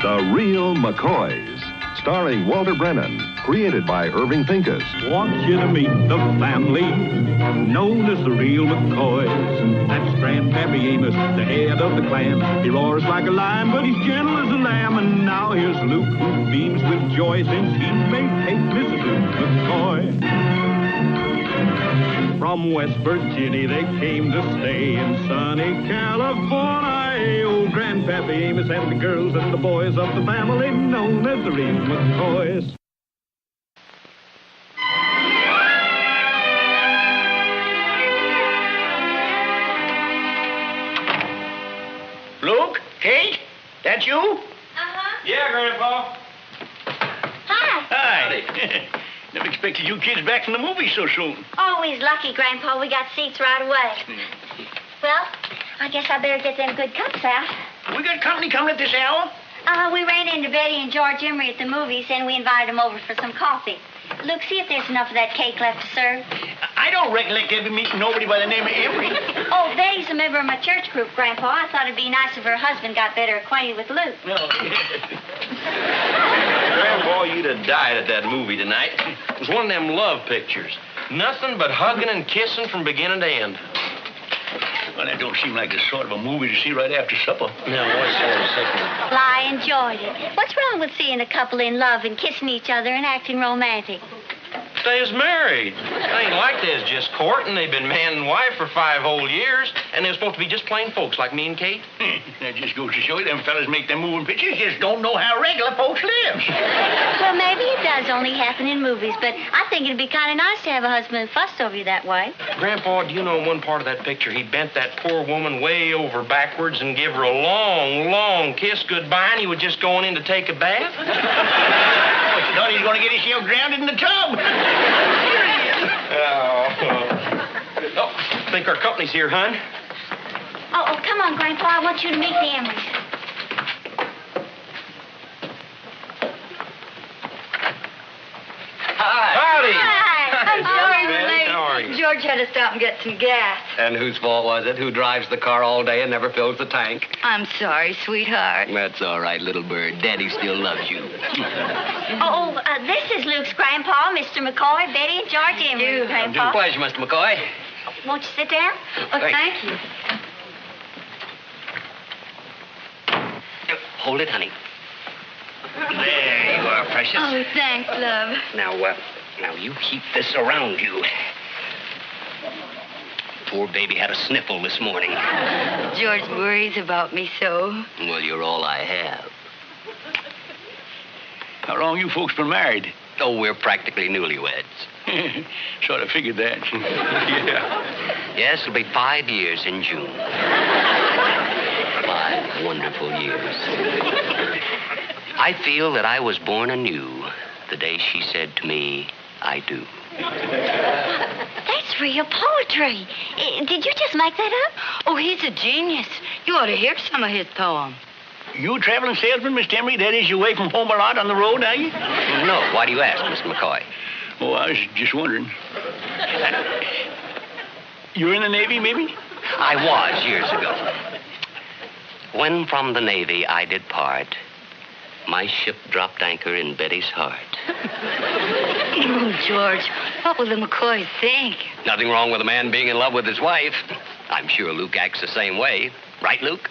The Real McCoys, starring Walter Brennan, created by Irving Pincus. Want you to meet the family known as the Real McCoys. That's Grandpappy Amos, the head of the clan. He roars like a lion, but he's gentle as a lamb. And now here's Luke, who beams with joy since he may take Mrs. Luke McCoy. From West Virginia they came to stay in sunny California. Old Grandpappy Amos and the girls and the boys of the family known as the Real McCoys. Luke? Kate? That you? Uh-huh. Yeah, Grandpa. Hi. Hi. Never expected you kids back from the movies so soon. Always lucky, Grandpa. We got seats right away. Well, I guess I better get them good cups out. We got company coming at this hour? We ran into Betty and George Emery at the movies, and we invited them over for some coffee. Luke, see if there's enough of that cake left to serve. I don't recollect ever meeting nobody by the name of Emery. Oh, Betty's a member of my church group, Grandpa. I thought it'd be nice if her husband got better acquainted with Luke. No. Grandpa, you'd have died at that movie tonight. It was one of them love pictures. Nothing but hugging and kissing from beginning to end. Well, that don't seem like the sort of a movie to see right after supper. No, what's sort of sickening? Well, I enjoyed it. What's wrong with seeing a couple in love and kissing each other and acting romantic? They is married. It ain't like they is just courting. They've been man and wife for 5 whole years, and they're supposed to be just plain folks like me and Kate. That just goes to show you them fellas make them moving pictures just don't know how regular folks live. Well, maybe it does only happen in movies, but I think it'd be kind of nice to have a husband who fussed over you that way. Grandpa, do you know in one part of that picture he bent that poor woman way over backwards and give her a long, long kiss goodbye, and he was just going in to take a bath? But you thought he was going to get himself drowned in the tub. Oh, I think our company's here, hon. Oh, come on, Grandpa. I want you to meet the Emrys. Howdy. Hi. I'm sorry Betty. we're late. How are you? George had to stop and get some gas. And whose fault was it? Who drives the car all day and never fills the tank? I'm sorry, sweetheart. That's all right, little bird. Daddy still loves you. This is Luke's Grandpa, Mr. McCoy, Betty, and George Emery, Grandpa. Pleasure, Mr. McCoy. Won't you sit down? Oh, thank you. Hold it, honey. There you are, precious. Oh, thanks, love. Now you keep this around you. Poor baby had a sniffle this morning. George worries about me so. Well, you're all I have. How long you folks been married? Oh, we're practically newlyweds. Sort of figured that. Yeah. Yes, it'll be 5 years in June. 5 wonderful years. I feel that I was born anew the day she said to me, I do. That's real poetry. Did you just make that up? Oh, he's a genius. You ought to hear some of his poems. You a traveling salesman, Mr. Emery? That is, you away from home a lot on the road, are you? No, why do you ask, Mr. McCoy? Oh, I was just wondering. You're in the Navy, maybe? I was years ago. When from the Navy I did part, my ship dropped anchor in Betty's heart. Oh, George, what will the McCoys think? Nothing wrong with a man being in love with his wife. I'm sure Luke acts the same way. Right, Luke?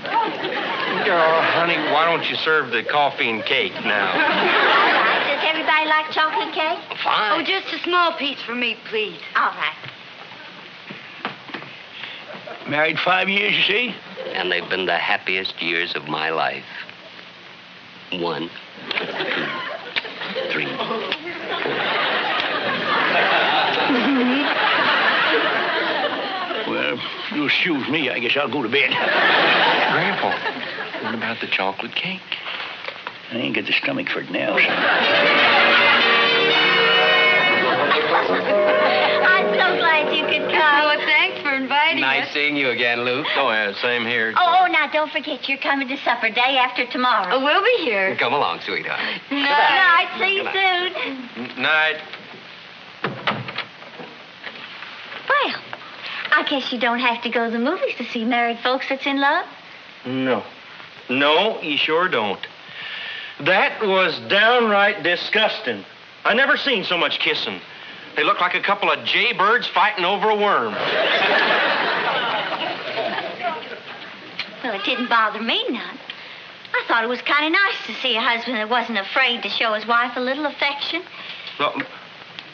Oh, honey, why don't you serve the coffee and cake now? All right. Does everybody like chocolate cake? Fine. Oh, just a small piece for me, please. All right. Married 5 years, you say? And they've been the happiest years of my life. 1, 2, 3, 4. Well, if you'll excuse me, I guess I'll go to bed. Grandpa, what about the chocolate cake? I ain't got the stomach for it now. I'm so glad you could come. Oh, thanks for inviting Nice us. seeing you again, Luke. Oh, yeah, same here. Oh, now don't forget you're coming to supper day after tomorrow. Oh, we'll be here. Come along, sweetheart. Good night. See you Good soon. Night. Well, I guess you don't have to go to the movies to see married folks that's in love. No. No, you sure don't. That was downright disgusting. I never seen so much kissing. They look like a couple of jaybirds fighting over a worm. Well, it didn't bother me none. I thought it was kind of nice to see a husband that wasn't afraid to show his wife a little affection. Well,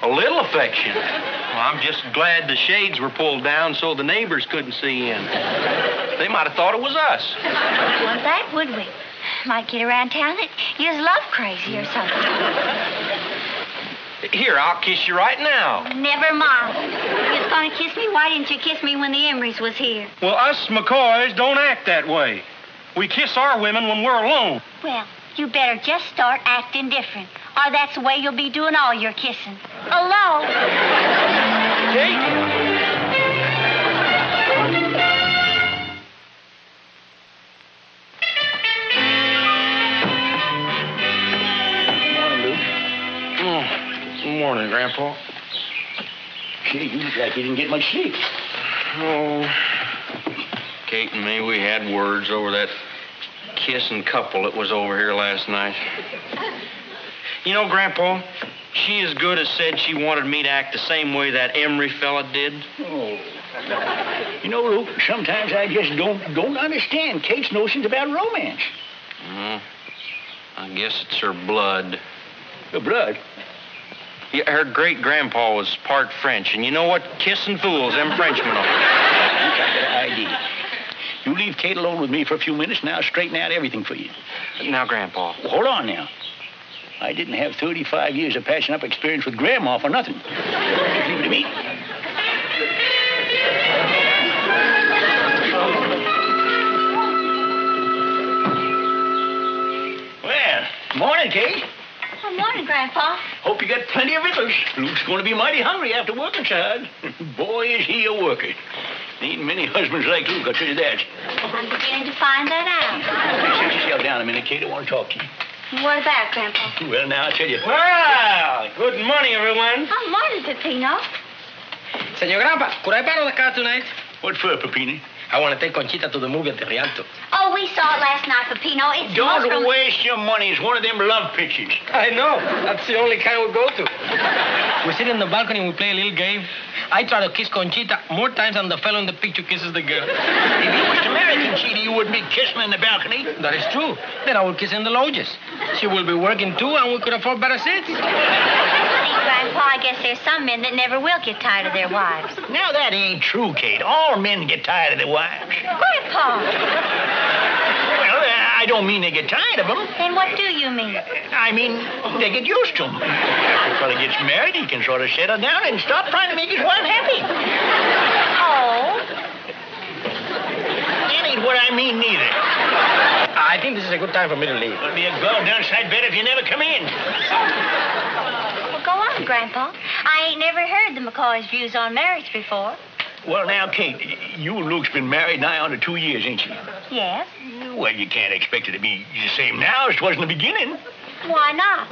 a little affection? Well, I'm just glad the shades were pulled down so the neighbors couldn't see in. They might have thought it was us. Well, that would we? Might get around town that you was love crazy or something. Here, I'll kiss you right now. Never mind. You was going to kiss me? Why didn't you kiss me when the Emrys was here? Well, us McCoys don't act that way. We kiss our women when we're alone. Well, you better just start acting different, or that's the way you'll be doing all your kissing. Alone. Kate? Good morning, Grandpa. Gee, you look like you didn't get much sleep. Oh, Kate and me, we had words over that kissing couple that was over here last night. You know, Grandpa, she as good as said she wanted me to act the same way that Emery fella did. Oh. You know, Luke, sometimes I just don't understand Kate's notions about romance. I guess it's her blood. Her blood? Yeah, her great-grandpa was part French, and you know what? Kissing fools, them Frenchmen are. You got that idea. You leave Kate alone with me for a few minutes, and I'll straighten out everything for you. Now, Grandpa. Well, hold on now. I didn't have 35 years of passing up experience with Grandma for nothing. Leave it to me. Well, morning, Kate. Good morning, Grandpa. Hope you got plenty of victuals. Luke's going to be mighty hungry after working so hard. Boy, is he a worker. Ain't many husbands like Luke, I'll tell you that. I'm beginning to find that out. Sit yourself down a minute, Kate. I want to talk to you. What about, Grandpa? Well, now, I'll tell you. Well, good morning, everyone. Oh, morning, Peppino. Senor Grandpa, could I borrow the car tonight? What for, Peppini? I want to take Conchita to the movie at the Rialto. Oh, we saw it last night, Peppino. It's Don't waste your money. It's one of them love pictures. I know. That's the only kind we go to. We sit in the balcony and we play a little game. I try to kiss Conchita more times than the fellow in the picture kisses the girl. If you was to marry Conchita, you wouldn't be kissing in the balcony. That is true. Then I will kiss in the lodges. She will be working too, and we could afford better seats. Grandpa, I guess there's some men that never will get tired of their wives. Now, that ain't true, Kate. All men get tired of their wives. Grandpa! Well, I don't mean they get tired of them. Then what do you mean? I mean, they get used to them. After a fella gets married, he can sort of settle down and stop trying to make his wife happy. Oh? That ain't what I mean, neither. I think this is a good time for me to leave. It'll be a goddamn sight better if you never come in. Well, go on, Grandpa. I ain't never heard the McCoys' views on marriage before. Well, now, Kate, you and Luke's been married nigh on to 2 years, ain't you? Yes. Well, you can't expect it to be the same now as it was in the beginning. Why not?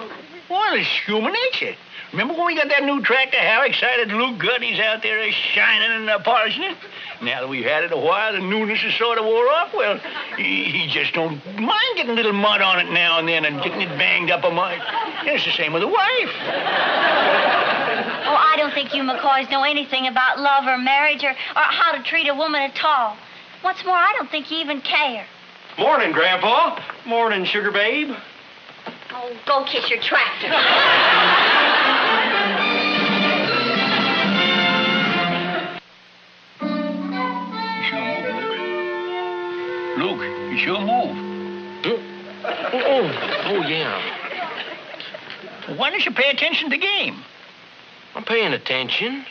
Well, it's human nature. Remember when we got that new tractor, how excited Luke got? He's out there shining and polishing it. Now that we've had it a while, the newness is sort of wore off. Well, he just don't mind getting a little mud on it now and then and getting it banged up a mite. It's the same with a wife. Oh, I don't think you McCoys know anything about love or marriage or how to treat a woman at all. What's more, I don't think you even care. Morning, Grandpa. Morning, sugar babe. Oh, go kiss your tractor. Luke, you sure move. Oh, yeah. Why don't you pay attention to the game? I'm paying attention.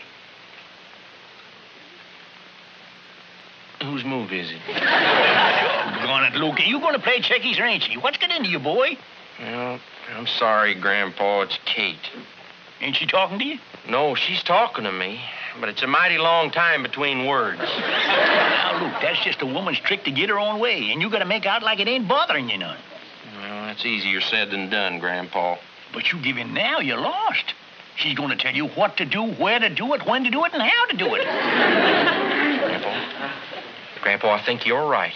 Whose move is it? Doggone it, Luke. Are you going to play checkies or ain't you? What's got into you, boy? Well, I'm sorry, Grandpa. It's Kate. Ain't she talking to you? No, she's talking to me, but it's a mighty long time between words. Now, Luke, that's just a woman's trick to get her own way, and you got to make out like it ain't bothering you none. Well, that's easier said than done, Grandpa. But you give in now, you're lost. She's going to tell you what to do, where to do it, when to do it, and how to do it. Grandpa, I think you're right.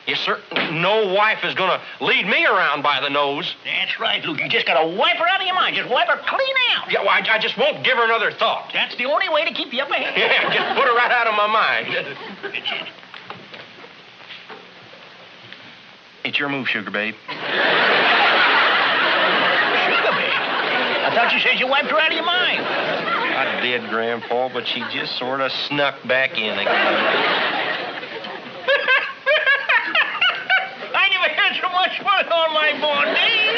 Yes, sir. No wife is going to lead me around by the nose. That's right, Luke. You just got to wipe her out of your mind. Just wipe her clean out. Yeah, well, I just won't give her another thought. That's the only way to keep you up ahead. Yeah, just put her right out of my mind. It's your move, Sugar Babe. Sugar Babe? I thought you said you wiped her out of your mind. I did, Grandpa, but she just sort of snuck back in again. So much fun on my born day.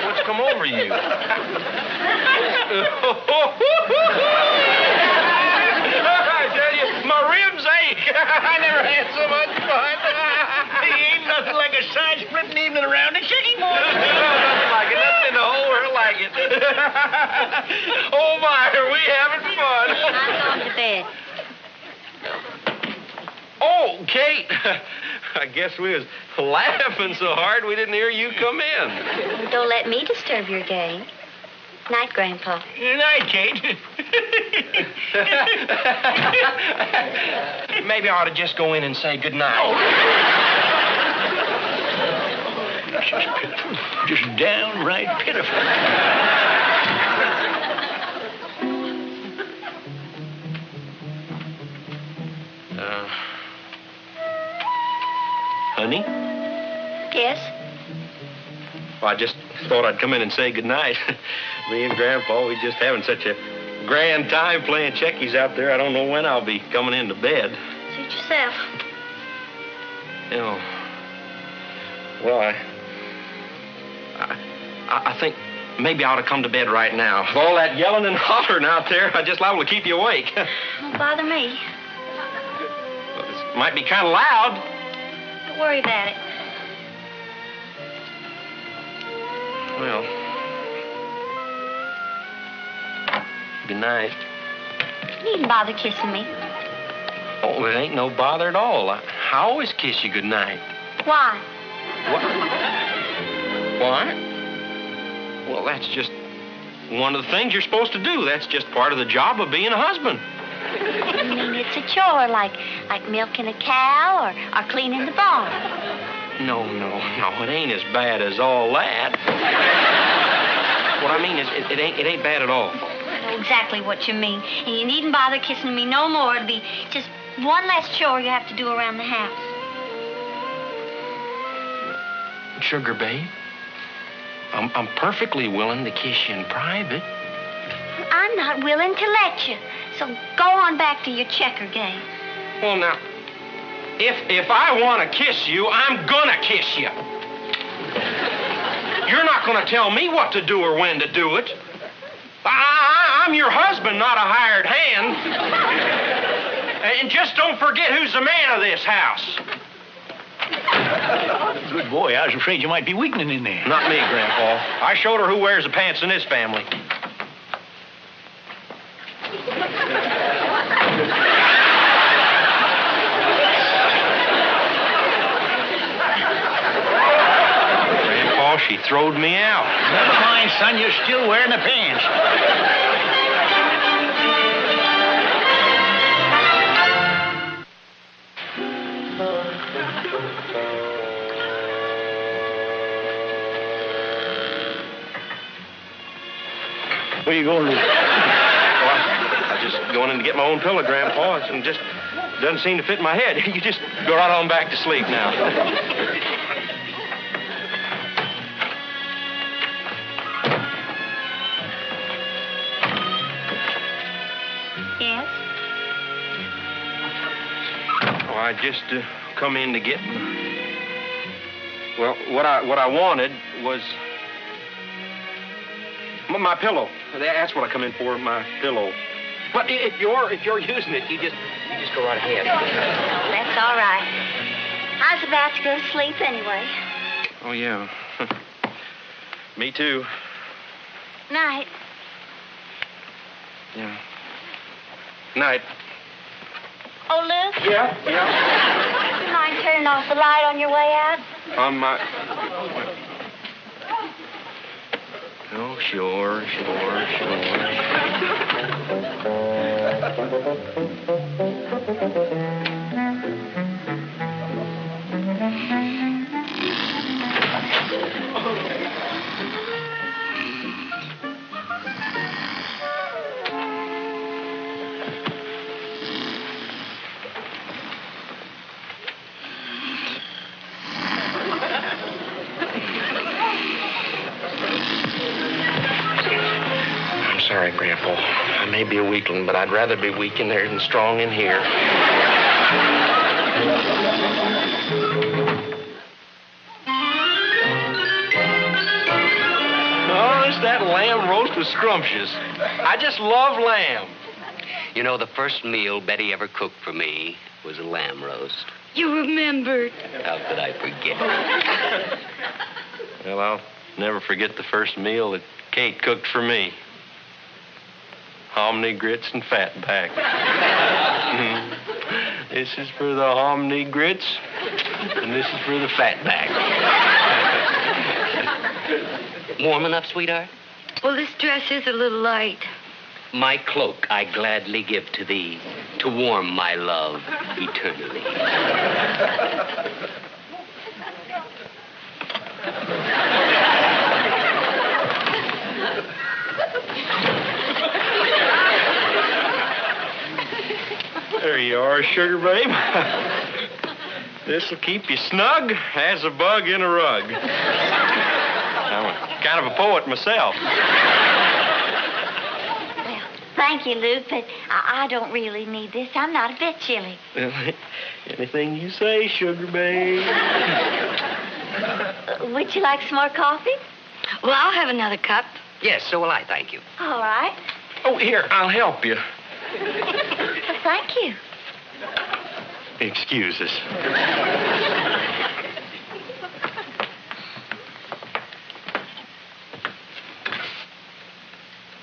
What's come over you? I tell you, my ribs ache. I never had so much fun. Ain't nothing like a side-splitting evening around the chicken board. Nothing like it. Nothing in the whole world like it. Oh, my, are we having fun? I'm going to bed. Oh, Kate. I guess we was laughing so hard we didn't hear you come in. Don't let me disturb your game. Night, Grandpa. Night, Kate. Maybe I ought to just go in and say good night. Oh. Just pitiful. Just downright pitiful. Honey? Yes? Well, I just thought I'd come in and say goodnight. Me and Grandpa, we just having such a grand time playing checkies out there. I don't know when I'll be coming into bed. Suit yourself. You know, well, I think maybe I ought to come to bed right now. With all that yelling and hollering out there, I just liable to keep you awake. Don't bother me. Well, this might be kind of loud. Don't worry about it. Well, good night. You needn't bother kissing me. Oh, it ain't no bother at all. I always kiss you good night. Why? What? Why? Well, that's just one of the things you're supposed to do. That's just part of the job of being a husband. I mean, it's a chore, like milking a cow or cleaning the barn. No, it ain't as bad as all that. What I mean is, it ain't bad at all. I know exactly what you mean. And you needn't bother kissing me no more. It'll be just one less chore you have to do around the house. Sugar babe, I'm perfectly willing to kiss you in private. I'm not willing to let you. So go on back to your checker game. Well, now, if I want to kiss you, I'm gonna kiss you. You're not gonna tell me what to do or when to do it. I'm your husband, not a hired hand. And just don't forget who's the man of this house. Good boy. I was afraid you might be weakening in there. Not me, Grandpa. I showed her who wears the pants in this family. Grandpa, she throwed me out. Never mind, son. You're still wearing the pants. Where you going, Luke? Well, I just going in to get my own pillow, Grandpa. It just doesn't seem to fit my head. You just go right on back to sleep now. Yes? Oh, I just come in to get... Well, what I wanted was... my pillow. That's what I come in for, my pillow. But if you're using it, you just go right ahead. That's all right. I was about to go to sleep anyway. Oh, yeah. Me too. Night. Yeah. Night. Oh, Luke? Yeah? Would you mind turning off the light on your way out? On my... Oh, sure. right, Grandpa. I may be a weakling, but I'd rather be weak in there than strong in here. Oh, it's that lamb roast was scrumptious. I just love lamb. You know, the first meal Betty ever cooked for me was a lamb roast. You remembered. How could I forget? Well, I'll never forget the first meal that Kate cooked for me. Hominy grits and fatback. This is for the hominy grits, and this is for the fatback. Warm enough, sweetheart? Well, this dress is a little light. My cloak I gladly give to thee, to warm my love eternally. There you are, sugar babe. This'll keep you snug as a bug in a rug. I'm kind of a poet myself. Well, thank you, Luke, but I don't really need this. I'm not a bit chilly. Anything you say, sugar babe. Would you like some more coffee? Well, I'll have another cup. Yes, so will I, thank you. All right. Oh, here, I'll help you. Well, thank you. Excuse us.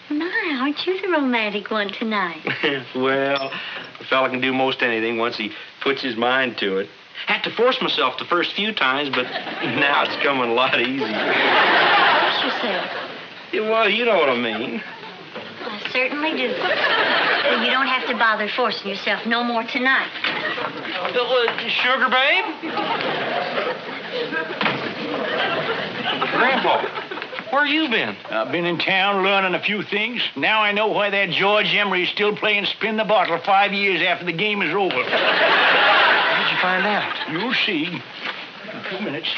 My, aren't you the romantic one tonight? Well, a fella can do most anything once he puts his mind to it. Had to force myself the first few times, but now it's coming a lot easier. Force yourself. Yeah, well, you know what I mean. I certainly do. Well, you don't have to bother forcing yourself no more tonight. Sugar babe? Grandpa, where you been? I've been in town learning a few things. Now I know why that George Emery's still playing spin the bottle 5 years after the game is over. How did you find out? You'll see. In 2 minutes.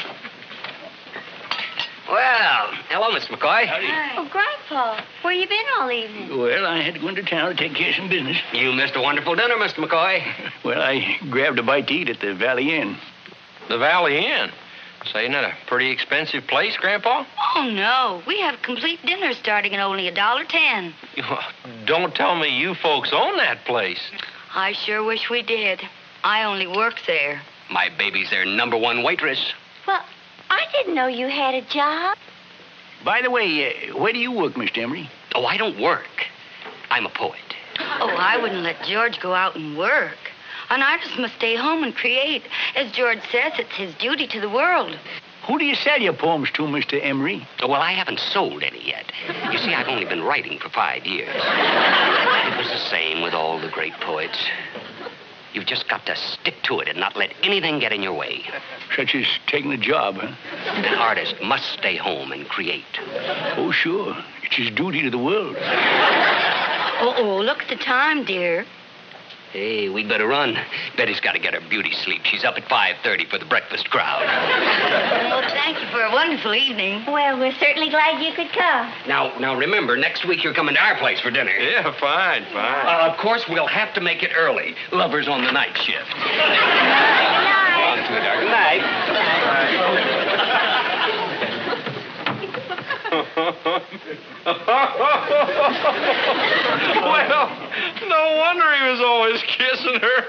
Well, hello, Miss McCoy. Hi. Oh, Grandpa, where you been all evening? Well, I had to go into town to take care of some business. You missed a wonderful dinner, Mr. McCoy. Well, I grabbed a bite to eat at the Valley Inn. The Valley Inn. Say, isn't that a pretty expensive place, Grandpa? Oh, no. We have complete dinner starting at only $1.10. Don't tell me you folks own that place. I sure wish we did. I only work there. My baby's their #1 waitress. Well, I didn't know you had a job. By the way, where do you work, Mr. Emery? Oh, I don't work. I'm a poet. Oh, I wouldn't let George go out and work. An artist must stay home and create. As George says, it's his duty to the world. Who do you sell your poems to, Mr. Emery? Oh, well, I haven't sold any yet. You see, I've only been writing for 5 years. It was the same with all the great poets. You've just got to stick to it and not let anything get in your way. Such as taking a job, huh? An artist must stay home and create. Oh, sure. It's his duty to the world. Oh, look at the time, dear. Hey, we'd better run. Betty's got to get her beauty sleep. She's up at 5:30 for the breakfast crowd. Well, thank you for a wonderful evening. Well, we're certainly glad you could come. Now, remember, next week you're coming to our place for dinner. Yeah, fine. Of course, we'll have to make it early. Lovers on the night shift. Good night. Come on, sweetheart. Good night. Well, no wonder he was always kissing her.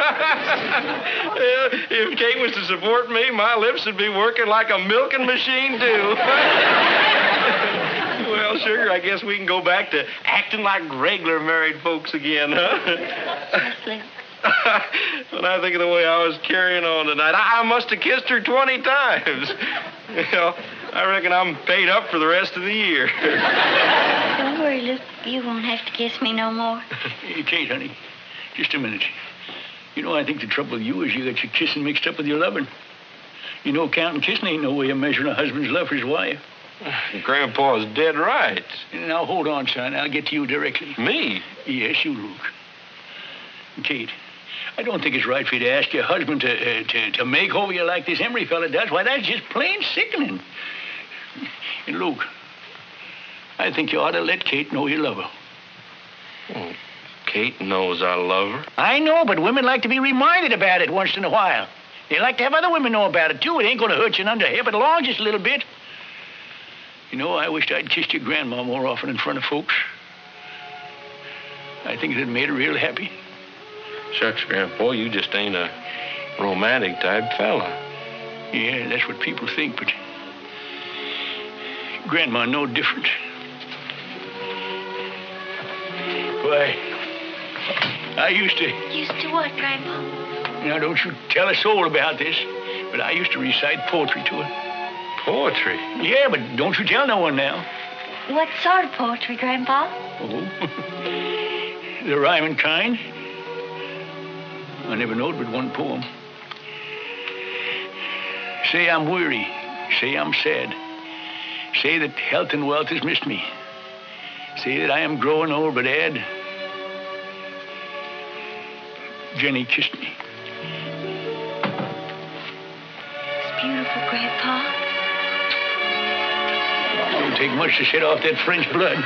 If Kate was to support me, my lips would be working like a milking machine, too. Well, sugar, I guess we can go back to acting like regular married folks again, huh? When I think of the way I was carrying on tonight, I must have kissed her 20 times. Well, I reckon I'm paid up for the rest of the year. Don't worry, Luke. You won't have to kiss me no more. Hey, Kate, honey, just a minute. You know, I think the trouble with you is you got your kissing mixed up with your loving. You know, counting kissing ain't no way of measuring a husband's love for his wife. Grandpa's dead right. Now, hold on, son. I'll get to you directly. Me? Yes, you, Luke. Kate, I don't think it's right for you to ask your husband to make over you like this Emery fella does. Why, that's just plain sickening. And, Luke, I think you ought to let Kate know you love her. Well, Kate knows I love her. I know, but women like to be reminded about it once in a while. They like to have other women know about it, too. It ain't going to hurt you none to help it along just a little bit. You know, I wished I'd kissed your grandma more often in front of folks. I think it had made her real happy. Shucks, Grandpa, you just ain't a romantic type fella. Yeah, that's what people think, but Grandma no different. Why, I used to... Used to what, Grandpa? Now, don't you tell a soul about this, but I used to recite poetry to her. Poetry? Yeah, but don't you tell no one now. What sort of poetry, Grandpa? Oh, the rhyming kind. I never knowed but one poem. Say I'm weary, say I'm sad. Say that health and wealth has missed me. Say that I am growing old, but add, Jenny kissed me. It's beautiful, Grandpa. Don't take much to set off that French blood.